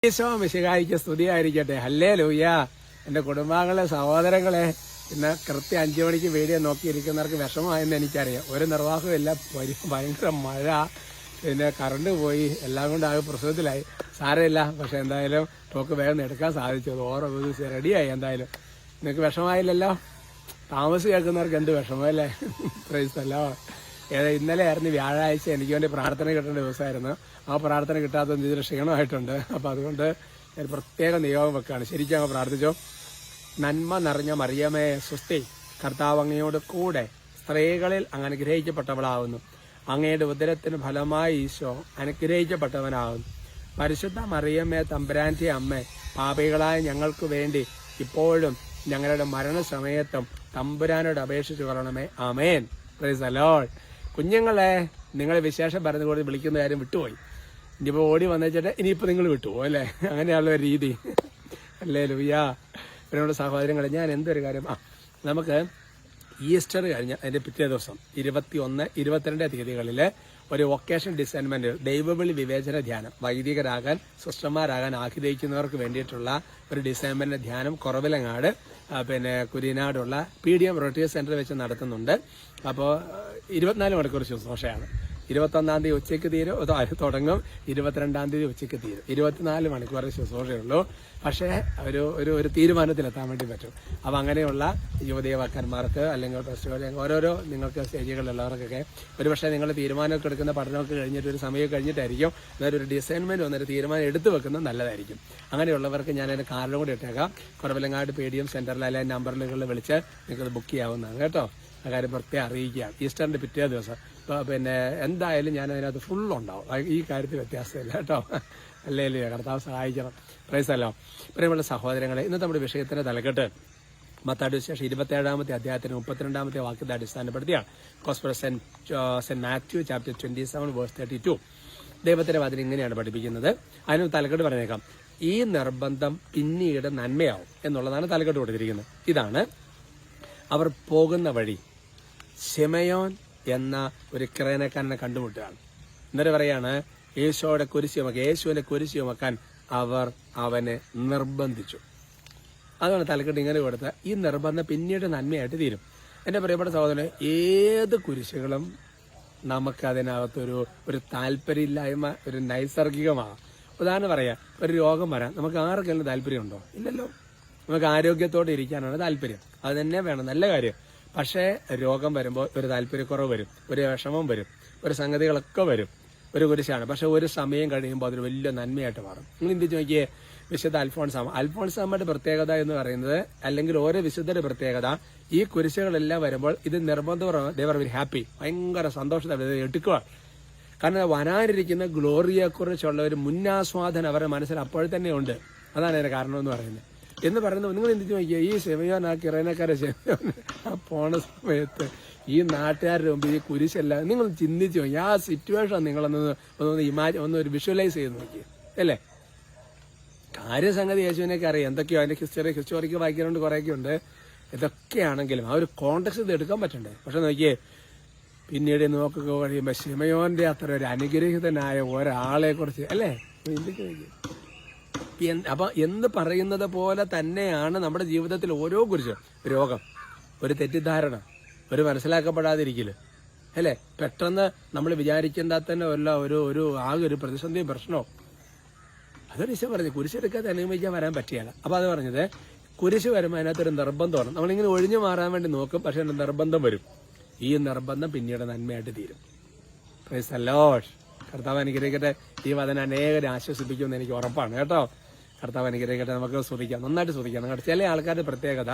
ഈശോ മിശിഹായിക്ക് സ്തുതിയായിരിക്കട്ടെ. ഹല്ലേലൂയ. എന്റെ കുടുംബാംഗങ്ങളെ, സഹോദരങ്ങളെ, ഇന്ന് കൃത്യം 5 മണിക്ക് വീഡിയോ നോക്കിയിരിക്കുന്നവർക്ക് വിഷമമായെന്ന് എനിക്കറിയാം. ഒരു നിർവാഹമില്ല, ഭയങ്കര മഴ, പിന്നെ കറണ്ട് പോയി, എല്ലാം കൊണ്ട് ആകെ പ്രശ്നത്തിലായി. സാരമില്ല, പക്ഷെ എന്തായാലും ടോക്ക് വേഗം എടുക്കാൻ സാധിച്ചു. ഓരോ ദിവസം റെഡിയായി. എന്തായാലും നിങ്ങൾക്ക് വിഷമമായില്ലല്ലോ. താമസം കേൾക്കുന്നവർക്ക് എന്ത് വിഷമമല്ലേ. പ്രൈസല്ലോ. ഇന്നലെ ആയിരുന്നു വ്യാഴാഴ്ച, എനിക്ക് വേണ്ടി പ്രാർത്ഥന കിട്ടേണ്ട ദിവസമായിരുന്നു. ആ പ്രാർത്ഥന കിട്ടാത്ത ഇതിൽ ക്ഷീണമായിട്ടുണ്ട്. അപ്പം അതുകൊണ്ട് ഞാൻ പ്രത്യേക നിയോഗം വെക്കുകയാണ്. ശരിക്കും അങ്ങ് പ്രാർത്ഥിച്ചോ. നന്മ നിറഞ്ഞ മറിയമേ സ്വസ്തി, കർത്താവ് അങ്ങയോട് കൂടെ സ്ത്രീകളിൽ അങ്ങ് അനുഗ്രഹിക്കപ്പെട്ടവളാകുന്നു. അങ്ങയുടെ ഉദരത്തിന് ഫലമായി ഈശോ അനുഗ്രഹിക്കപ്പെട്ടവനാകുന്നു. പരിശുദ്ധ മറിയമ്മേ തമ്പുരാന്റെ അമ്മേ, പാപികളായ ഞങ്ങൾക്ക് വേണ്ടി ഇപ്പോഴും ഞങ്ങളുടെ മരണസമയത്തും തമ്പുരാനോട് അപേക്ഷിച്ചു കൊള്ളണമേ. ആമേൻ. Praise the Lord. കുഞ്ഞുങ്ങളെ, നിങ്ങൾ വിശേഷം പറഞ്ഞു കൊടുത്ത് വിളിക്കുന്ന കാര്യം വിട്ടുപോയി. ഇനിയിപ്പോൾ ഓടി വന്നേച്ചിട്ട് ഇനിയിപ്പോൾ നിങ്ങൾ വിട്ടുപോകും അല്ലേ? അങ്ങനെയുള്ള ഒരു രീതി. ഹല്ലേലൂയ. പിന്നെ സഹോദരങ്ങളെ, ഞാൻ എന്തൊരു കാര്യം, നമുക്ക് ഈസ്റ്റർ കഴിഞ്ഞ അതിന്റെ പിറ്റേ ദിവസം 21, 22 തീയതികളിൽ ഒരു വൊക്കേഷൻ ഡിസൈൻമെന്റ്, ദൈവവിളി വിവേചന ധ്യാനം, വൈദികരാകാൻ സിസ്റ്റർമാരാകാൻ ആഗ്രഹിക്കുന്നവർക്ക് വേണ്ടിയിട്ടുള്ള ഒരു ഡിസൈൻമെന്റ് ധ്യാനം കുറവിലങ്ങാട് പിന്നെ കുരിനാടുള്ള PDM റൊട്ടറി സെന്റർ വെച്ച് നടത്തുന്നുണ്ട്. അപ്പോൾ 24 മണിക്കൂർ ശുശ്രൂഷയാണ്. 21-ാം തീയതി ഉച്ചയ്ക്ക് തുടങ്ങും, 22-ാം തീയതി ഉച്ചയ്ക്ക് തീരും. 24 മണിക്കൂർ ശുശ്രൂഷയുള്ളൂ. പക്ഷേ ഒരു തീരുമാനത്തിലെത്താൻ വേണ്ടി പറ്റും. അപ്പം അങ്ങനെയുള്ള യുവദേവക്കാന്മാർക്ക് അല്ലെങ്കിൽ ഫെസ്റ്റിവൽ ഓരോരോ നിങ്ങൾക്ക് സ്റ്റേജുകളിലുള്ളവർക്കൊക്കെ ഒരുപക്ഷെ നിങ്ങൾ തീരുമാനമൊക്കെ എടുക്കുന്ന പഠനമൊക്കെ കഴിഞ്ഞിട്ട് ഒരു സമയം കഴിഞ്ഞിട്ടായിരിക്കും അതൊരു ഡിസൈൻമെന്റ് വന്നൊരു തീരുമാനം എടുത്തു വെക്കുന്നത് നല്ലതായിരിക്കും. അങ്ങനെയുള്ളവർക്ക് ഞാൻ അതിന്റെ കാർഡും കൂടി ഇട്ടേക്കാം. കുറവിലങ്ങാട് PDM സെന്ററിൽ അല്ലെങ്കിൽ നമ്പറുകളിൽ വിളിച്ച് നിങ്ങൾക്ക് ബുക്ക് ചെയ്യാവുന്നതാണ് കേട്ടോ. ആ കാര്യം പ്രത്യേകം അറിയിക്കുക. ഈസ്റ്ററിന്റെ പിറ്റേ ദിവസം പിന്നെ എന്തായാലും ഞാൻ അതിനകത്ത് ഫുള്ളുണ്ടാവും. ഈ കാര്യത്തിൽ വ്യത്യാസമില്ല കേട്ടോ. അല്ലേ കർത്താവ് സഹായിക്കണം. പ്രൈസല്ലോ. പ്രിയമുള്ള സഹോദരങ്ങളെ, ഇന്നത്തെ നമ്മുടെ വിഷയത്തിന്റെ തലക്കെട്ട് മത്തായിയുടെ സുവിശേഷം 27-ാമത്തെ അധ്യായത്തിന് 32-ാമത്തെ വാക്യത്തെ അടിസ്ഥാനപ്പെടുത്തിയാണ്. Gospel of saint Matthew chapter 27:32. ദൈവത്തിന്റെ വചനം ഇങ്ങനെയാണ് പഠിപ്പിക്കുന്നത്. അതിന് തലക്കെട്ട് പറഞ്ഞേക്കാം, ഈ നിർബന്ധം പിന്നീട് നന്മയാവും എന്നുള്ളതാണ് തലക്കെട്ട് കൊടുത്തിരിക്കുന്നത്. ഇതാണ്, അവർ പോകുന്ന വഴി ശിമയോൻ എന്ന ഒരു ക്രേനക്കാരനെ കണ്ടുമുട്ടുകയാണ്. എന്നിട്ട് പറയാണ്, യേശുവിന്റെ കുരിശ് ചുമക്കാൻ അവർ അവനെ നിർബന്ധിച്ചു. അതാണ് തലക്കെട്ട് ഇങ്ങനെ കൊടുത്ത, ഈ നിർബന്ധം പിന്നീട് നന്മയായിട്ട് തീരും. എന്റെ പ്രിയപ്പെട്ട സഹോദരൻ, ഏത് കുരിശുകളും നമുക്കതിനകത്തൊരു താല്പര്യമില്ലായ്മ, ഒരു നൈസർഗികമാണ്. ഉദാഹരണം പറയാം, ഒരു രോഗം വരാൻ നമുക്ക് ആർക്കെങ്കിലും താല്പര്യമുണ്ടോ? ഇല്ലല്ലോ. നമുക്ക് ആരോഗ്യത്തോടെ ഇരിക്കാനാണ് താല്പര്യം. അത് തന്നെ വേണം, നല്ല കാര്യം. പക്ഷേ രോഗം വരുമ്പോൾ ഒരു താല്പര്യക്കുറവ് വരും, ഒരു വിഷമം വരും, ഒരു സംഗതികളൊക്കെ വരും. ഒരു കുരിശാണ്. പക്ഷെ ഒരു സമയം കഴിയുമ്പോൾ അതൊരു വലിയ നന്മയായിട്ട് മാറും. നിങ്ങൾ ചിന്തിച്ച് നോക്കിയേ, വിശുദ്ധ അൽഫോൺസാമ്മയുടെ പ്രത്യേകത എന്ന് പറയുന്നത്, അല്ലെങ്കിൽ ഓരോ വിശുദ്ധരുടെ പ്രത്യേകത, ഈ കുരിശുകളെല്ലാം വരുമ്പോൾ ഇത് നിർബന്ധപൂർവ്വം ദേവർ വെരി ഹാപ്പി, ഭയങ്കര സന്തോഷത്തോടെ എടുക്കുക. കാരണം വരാനിരിക്കുന്ന ഗ്ലോറിയെക്കുറിച്ചുള്ള ഒരു മുന്നാസ്വാദനം അവരുടെ മനസ്സിൽ അപ്പോൾ തന്നെ ഉണ്ട്. അതാണ് അതിന്റെ കാരണം എന്ന് പറയുന്നത്. എന്ന് പറയുന്നത്, നിങ്ങൾ ചിന്തിച്ച് നോക്കിയാൽ, ഈ ശിമയോൻ, ആ കിറേനക്കാരെ ശിമയോൻ പോണ സമയത്ത് ഈ നാട്ടുകാരുടെ മുമ്പ് ഈ കുരിശല്ല, നിങ്ങൾ ചിന്തിച്ചു നോക്കി ആ സിറ്റുവേഷൻ നിങ്ങളൊന്ന് ഒരു വിഷ്വലൈസ് ചെയ്ത് നോക്കി അല്ലേ. കാര്യസംഗതി യേശുവിനൊക്കെ അറിയാം, എന്തൊക്കെയോ അതിന്റെ ഹിസ്റ്റോറിക്ക് വായിക്കാനുണ്ട്, കുറേയൊക്കെ ഉണ്ട്. ഇതൊക്കെയാണെങ്കിലും ആ ഒരു കോണ്ടെക്സ്റ്റ് ഇത് എടുക്കാൻ പറ്റണ്ടേ. പക്ഷെ നോക്കിയേ, പിന്നീട് നോക്കുക കഴിയുമ്പോൾ ശിമയോന്റെ അത്ര ഒരു അനുഗ്രഹീതനായ ഒരാളെ കുറിച്ച് അല്ലേ ചിന്തിച്ചു നോക്കി. അപ്പൊ എന്ന് പറയുന്നത് പോലെ തന്നെയാണ് നമ്മുടെ ജീവിതത്തിൽ ഓരോ കുറിച്ചും രോഗം, ഒരു തെറ്റിദ്ധാരണ, ഒരു മനസ്സിലാക്കപ്പെടാതിരിക്കല് അല്ലേ. പെട്ടെന്ന് നമ്മൾ വിചാരിക്കേണ്ട തന്നെ ഒരു ആകെ ഒരു പ്രതിസന്ധിയും പ്രശ്നവും. അതൊരു ഈശോ പറഞ്ഞു, കുരിശെടുക്കാതെ അനുഗമിക്കാൻ വരാൻ പറ്റിയാണ്. അപ്പൊ അത് പറഞ്ഞത്, കുരിശ് വരുമ്പോൾ അതിനകത്തൊരു നിർബന്ധമാണ്. നമ്മളിങ്ങനെ ഒഴിഞ്ഞു മാറാൻ വേണ്ടി നോക്കും, പക്ഷെ നിർബന്ധം വരും. ഈ നിർബന്ധം പിന്നീട് നന്മയായിട്ട് തീരും. Price the Lord. കർത്താവ് അനുഗ്രഹിക്കട്ടെ. ഈ വചനം അനേകരെ ആശ്വസിപ്പിക്കുമെന്ന് എനിക്ക് ഉറപ്പാണ് കേട്ടോ. കർത്താവ് അനുഗ്രഹിക്കട്ടെ. നമുക്ക് സ്തുതിക്കാം, നന്നായിട്ട് സ്തുതിക്കാം. ചില ആൾക്കാരുടെ പ്രത്യേകത,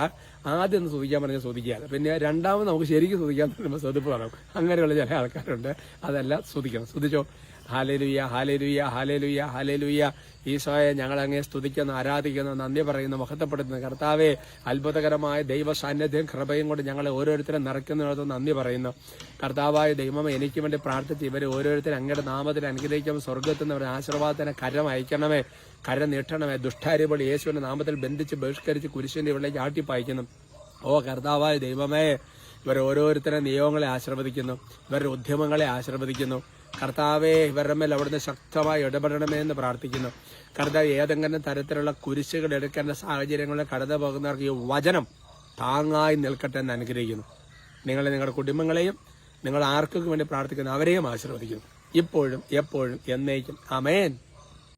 ആദ്യം ഒന്ന് സ്തുതിക്കാൻ പറഞ്ഞാൽ സ്തുതിക്കാതെ, പിന്നെ രണ്ടാമത് നമുക്ക് ശരിക്കും സ്തുതിക്കാൻ പറയുമ്പോൾ സ്തുതിപ്പ് പറയും. അങ്ങനെയുള്ള ചില ആൾക്കാരുണ്ട്. അതെല്ലാം സ്തുതിക്കണം. സ്തുതിച്ചോ. ഹല്ലേലൂയ, ഹല്ലേലൂയ, ഹല്ലേലൂയ, ഹല്ലേലൂയ. ഈശോയെ ഞങ്ങൾ അങ്ങേ സ്തുതിക്കുന്നു, ആരാധിക്കുന്നു, നന്ദി പറയുന്നു, മഹത്വപ്പെടുത്തുന്നു. കർത്താവെ, അത്ഭുതകരമായ ദൈവ സാന്നിധ്യം കൃപയും കൊണ്ട് ഞങ്ങളെ ഓരോരുത്തരും നിറയ്ക്കുന്നിടത്ത് നന്ദി പറയുന്നു. കർത്താവായ ദൈവമേ, എനിക്ക് വേണ്ടി പ്രാർത്ഥിച്ച് ഇവരെ ഓരോരുത്തരും അങ്ങയുടെ നാമത്തിൽ അനുഗ്രഹിക്കുമ്പോൾ സ്വർഗ്ഗത്തിൽ നിന്ന് അവരുടെ ആശീർവാദത്തിന് കരം അയക്കണമേ, കരം നീട്ടണമേ. ദുഷ്ടാരികൾ യേശുവിന്റെ നാമത്തിൽ ബന്ധിച്ച് ബഹിഷ്കരിച്ച് കുരിശിന്റെ ഇവിടേക്ക് ആട്ടിപ്പായിക്കുന്നു. ഓ കർത്താവായ ദൈവമേ, ഇവർ ഓരോരുത്തരെ നിയോഗങ്ങളെ ആശീർവദിക്കുന്നു, ഇവരുടെ ഉദ്യമങ്ങളെ ആശീർവദിക്കുന്നു. കർത്താവെ, ഇവരുടെ മേൽ അവിടുന്ന് ശക്തമായി ഇടപെടണമേ എന്ന് പ്രാർത്ഥിക്കുന്നു. കർത്താവ്, ഏതെങ്കിലും തരത്തിലുള്ള കുരിശുകൾ എടുക്കേണ്ട സാഹചര്യങ്ങളിൽ കടന്നു പോകുന്നവർക്ക് ഈ വചനം താങ്ങായി നിൽക്കട്ടെ എന്ന് അനുഗ്രഹിക്കുന്നു. നിങ്ങളുടെ കുടുംബങ്ങളെയും നിങ്ങൾ ആർക്കൊക്കെ വേണ്ടി പ്രാർത്ഥിക്കുന്നു അവരെയും ആശീർവദിക്കുന്നു, ഇപ്പോഴും എപ്പോഴും എന്നേക്കും. ആമേൻ.